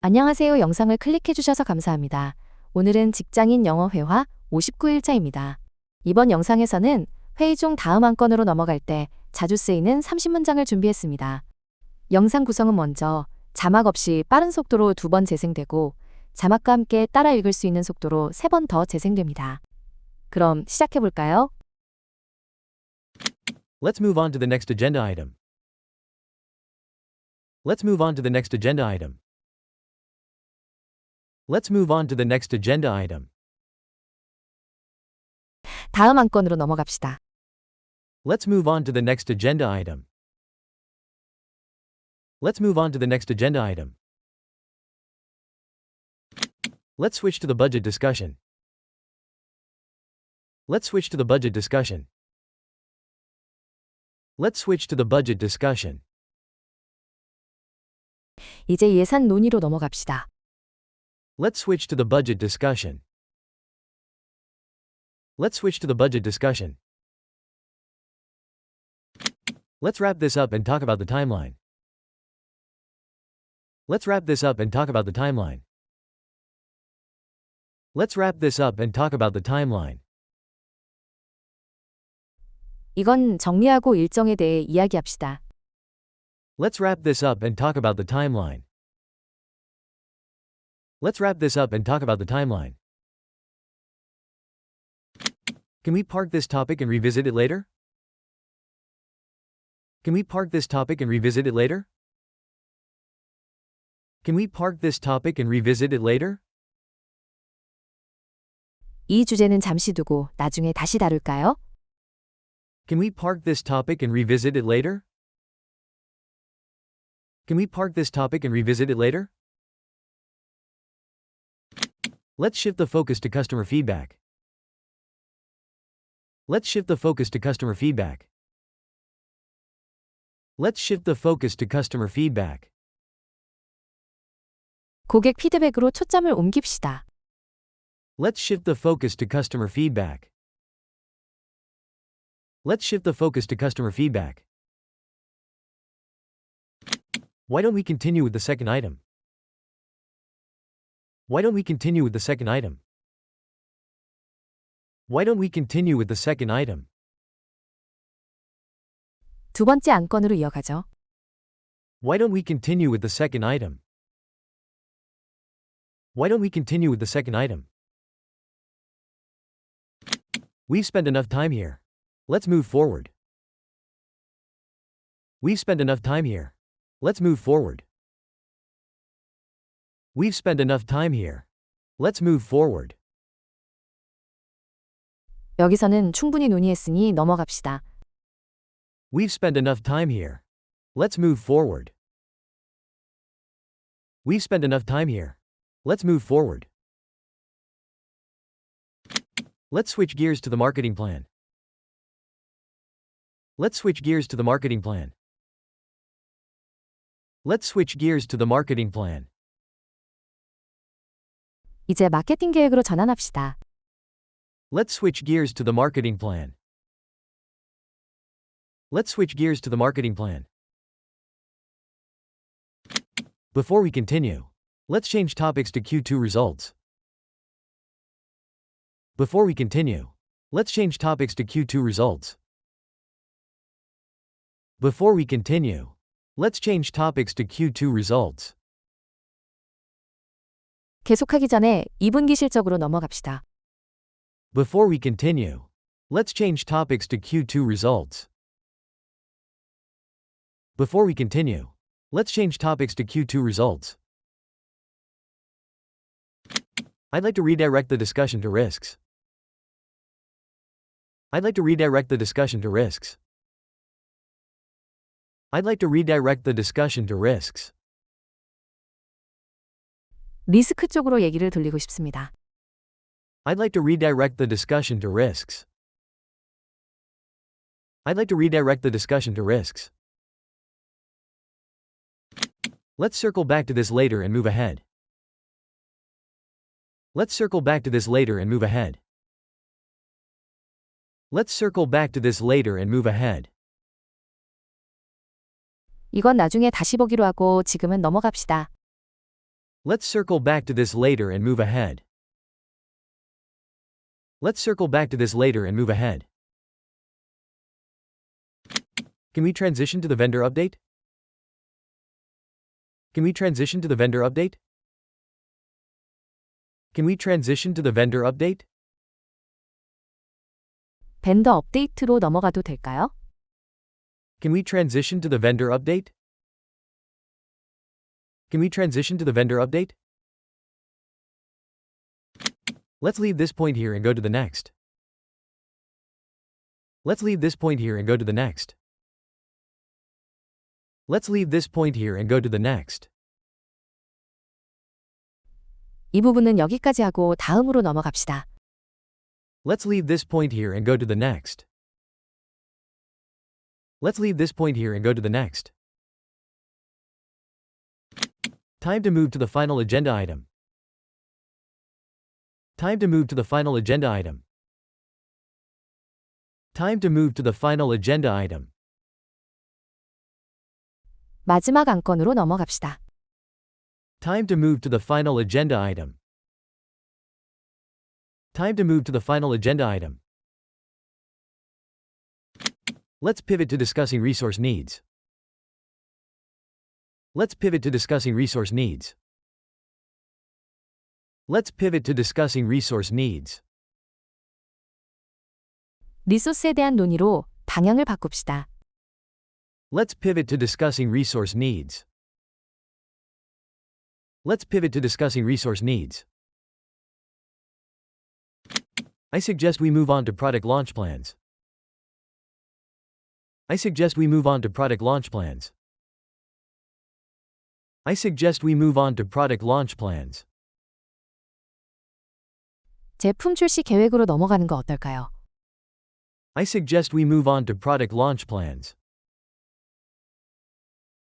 안녕하세요. 영상을 클릭해 주셔서 감사합니다. 오늘은 직장인 영어 회화 59일차입니다. 이번 영상에서는 회의 중 다음 안건으로 넘어갈 때 자주 쓰이는 30문장을 준비했습니다. 영상 구성은 먼저 자막 없이 빠른 속도로 2번 재생되고 자막과 함께 따라 읽을 수 있는 속도로 3번 더 재생됩니다. 그럼 시작해 볼까요? Let's move on to the next agenda item. Let's move on to the next agenda item. Let's move on to the next agenda item. 다음 안건으로 넘어갑시다. Let's move on to the next agenda item. Let's move on to the next agenda item. Let's switch to the budget discussion. Let's switch to the budget discussion. Let's switch to the budget discussion. 이제 예산 논의로 넘어갑시다. Let's switch to the budget discussion. Let's switch to the budget discussion. Let's wrap this up and talk about the timeline. Let's wrap this up and talk about the timeline. Let's wrap this up and talk about the timeline. 이건 정리하고 일정에 대해 이야기합시다. Let's wrap this up and talk about the timeline. Let's wrap this up and talk about the timeline. Can we park this topic and revisit it later? Can we park this topic and revisit it later? Can we park this topic and revisit it later? 이 주제는 잠시 두고 나중에 다시 다룰까요? Can we park this topic and revisit it later? Can we park this topic and revisit it later? Let's shift the focus to customer feedback. Let's shift the focus to customer feedback. Let's shift the focus to customer feedback. 고객 피드백으로 초점을 옮깁시다. Let's shift the focus to customer feedback. Let's shift the focus to customer feedback. Why don't we continue with the second item? Why don't we continue with the second item? Why don't we continue with the second item? 두 번째 안건으로 이어가죠. Why don't we continue with the second item? Why don't we continue with the second item? We've spent enough time here. Let's move forward. We've spent enough time here. Let's move forward. We've spent enough time here. Let's move forward. 여기서는 충분히 논의했으니 넘어갑시다. We've spent enough time here. Let's move forward. We've spent enough time here. Let's move forward. Let's switch gears to the marketing plan. Let's switch gears to the marketing plan. Let's switch gears to the marketing plan. 이제 마케팅 계획으로 전환합시다. Let's switch gears to the marketing plan. Let's switch gears to the marketing plan. Before we continue, let's change topics to Q2 results. Before we continue, let's change topics to Q2 results. Before we continue, let's change topics to Q2 results. 계속하기 전에 2분기 실적으로 넘어갑시다. Before we continue, let's change topics to Q2 results. Before we continue, let's change topics to Q2 results. I'd like to redirect the discussion to risks. I'd like to redirect the discussion to risks. I'd like to redirect the discussion to risks. 리스크 쪽으로 얘기를 돌리고 싶습니다. I'd like to redirect the discussion to risks. I'd like to redirect the discussion to risks. Let's circle back to this later and move ahead. Let's circle back to this later and move ahead. Let's circle back to this later and move ahead. 이건 나중에 다시 보기로 하고 지금은 넘어갑시다. Let's circle back to this later and move ahead. Let's circle back to this later and move ahead. Can we transition to the vendor update? Can we transition to the vendor update? Can we transition to the vendor update? 벤더 업데이트로 넘어가도 될까요? Can we transition to the vendor update? Can we transition to the vendor update? Let's leave this point here and go to the next. Let's leave this point here and go to the next. Let's leave this point here and go to the next. 이 부분은 여기까지 하고 다음으로 넘어갑시다. Let's leave this point here and go to the next. Let's leave this point here and go to the next. Time to move to the final agenda item. Time to move to the final agenda item. Time to move to the final agenda item. 마지막 안건으로 넘어갑시다. Time to move to the final agenda item. Time to move to the final agenda item. Let's pivot to discussing resource needs. Let's pivot to discussing resource needs. Let's pivot to discussing resource needs. 리소스에 대한 논의로 방향을 바꿉시다. Let's pivot to discussing resource needs. Let's pivot to discussing resource needs. I suggest we move on to product launch plans. I suggest we move on to product launch plans. I suggest we move on to product launch plans. 제품 출시 계획으로 넘어가는 거 어떨까요? I suggest we move on to product launch plans.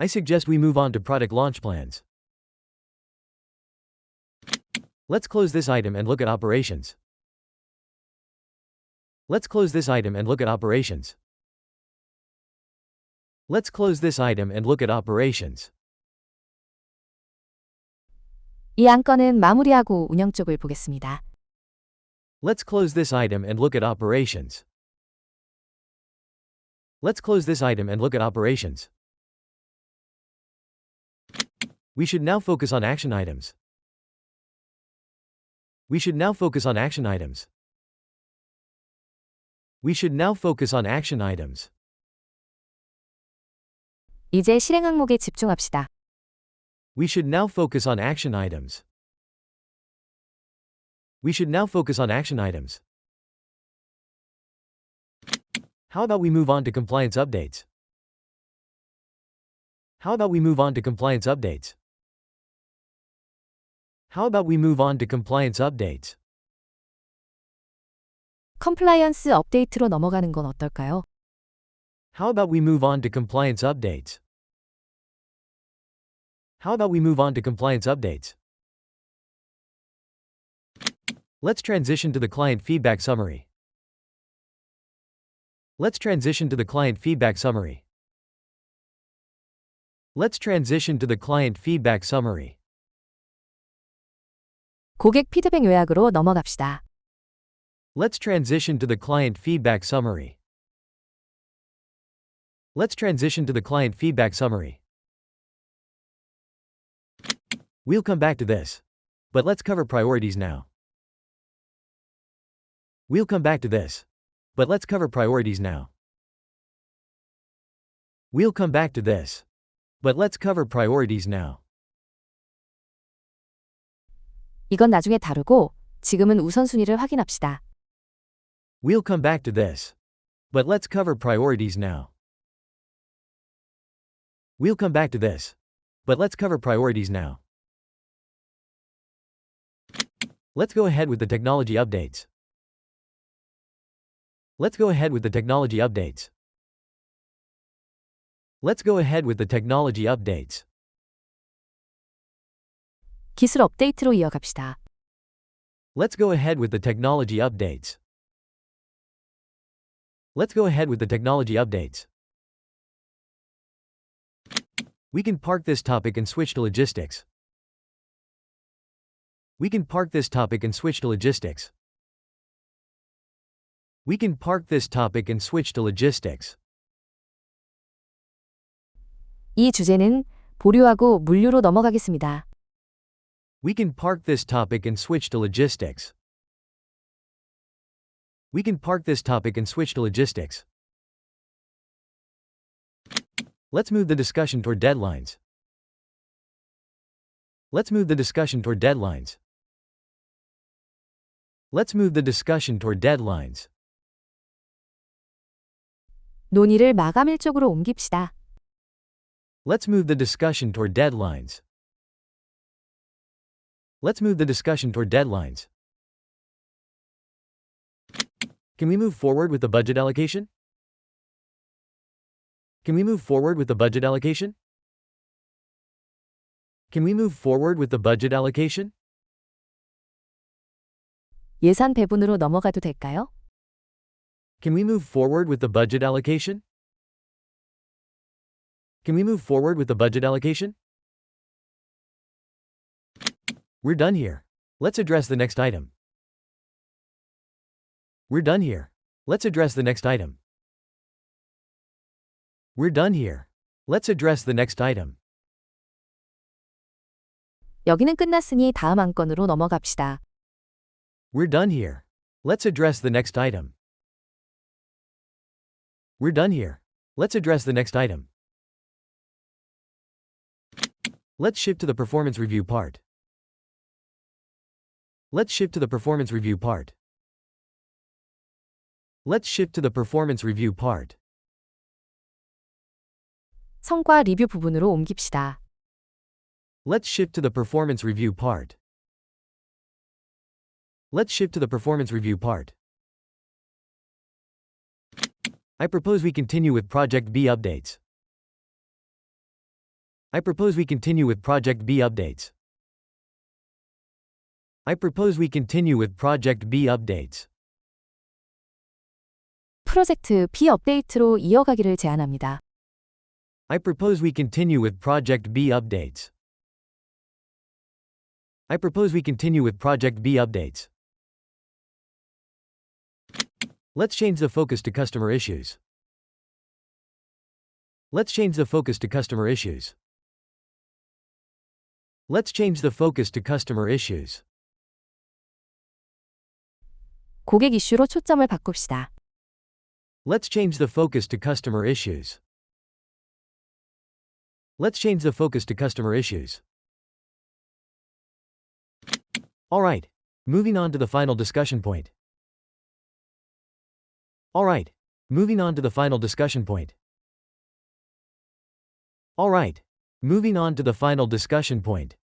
I suggest we move on to product launch plans. Let's close this item and look at operations. Let's close this item and look at operations. Let's close this item and look at operations. 이 안건은 마무리하고 운영 쪽을 보겠습니다. Let's close this item and look at operations. Let's close this item and look at operations. We should now focus on action items. We should now focus on action items. We should now focus on action items. 이제 실행 항목에 집중합시다. We should now focus on action items. We should now focus on action items. How about we move on to compliance updates? How about we move on to compliance updates? How about we move on to compliance updates? 컴플라이언스 업데이트로 넘어가는 건 어떨까요? How about we move on to compliance updates? How about we move on to compliance updates? Let's transition to the client feedback summary. Let's transition to the client feedback summary. Let's transition to the client feedback summary. 고객 피드백 요약으로 넘어갑시다. Let's transition to the client feedback summary. Let's transition to the client feedback summary. We'll come back to this. But let's cover priorities now. We'll come back to this. But let's cover priorities now. We'll come back to this. But let's cover priorities now. 이건 나중에 다루고 지금은 우선순위를 확인합시다. We'll come back to this. But let's cover priorities now. We'll come back to this. But let's cover priorities now. Let's go ahead with the technology updates. Let's go ahead with the technology updates. Let's go ahead with the technology updates. 기술 업데이트로 이어갑시다. Let's go ahead with the technology updates. Let's go ahead with the technology updates. We can park this topic and switch to logistics. We can park this topic and switch to logistics. We can park this topic and switch to logistics. 이 주제는 보류하고 물류로 넘어가겠습니다. We can park this topic and switch to logistics. We can park this topic and switch to logistics. Let's move the discussion toward deadlines. Let's move the discussion toward deadlines. Let's move the discussion toward deadlines. 논의를 마감일 쪽으로 옮깁시다. Let's move the discussion toward deadlines. Let's move the discussion toward deadlines. Can we move forward with the budget allocation? Can we move forward with the budget allocation? Can we move forward with the budget allocation? 예산 배분으로 넘어가도 될까요? Can we move forward with the budget allocation? Can we move forward with the budget allocation? We're done here. Let's address the next item. We're done here. Let's address the next item. We're done here. Let's address the next item. 여기는 끝났으니 다음 안건으로 넘어갑시다. We're done here. Let's address the next item. We're done here. Let's address the next item. Let's shift to the performance review part. Let's shift to the performance review part. Let's shift to the performance review part. 성과 리뷰 부분으로 옮깁시다. Let's shift to the performance review part. Let's shift to the performance review part. I propose we continue with Project B updates. I propose we continue with Project B updates. I propose we continue with Project B updates. 프로젝트 B 업데이트로 이어가기를 제안합니다. I propose we continue with Project B updates. I propose we continue with Project B updates. Let's change the focus to customer issues. Let's change the focus to customer issues. Let's change the focus to customer issues. 고객 이슈로 초점을 바꿉시다. Let's change the focus to customer issues. Let's change the focus to customer issues. Alright, moving on to the final discussion point. Alright, moving on to the final discussion point. Alright, moving on to the final discussion point.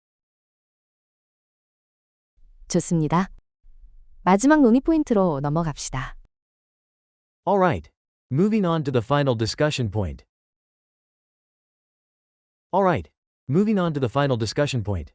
좋습니다. 마지막 논의 포인트로 넘어갑시다. Alright, moving on to the final discussion point. Alright, moving on to the final discussion point.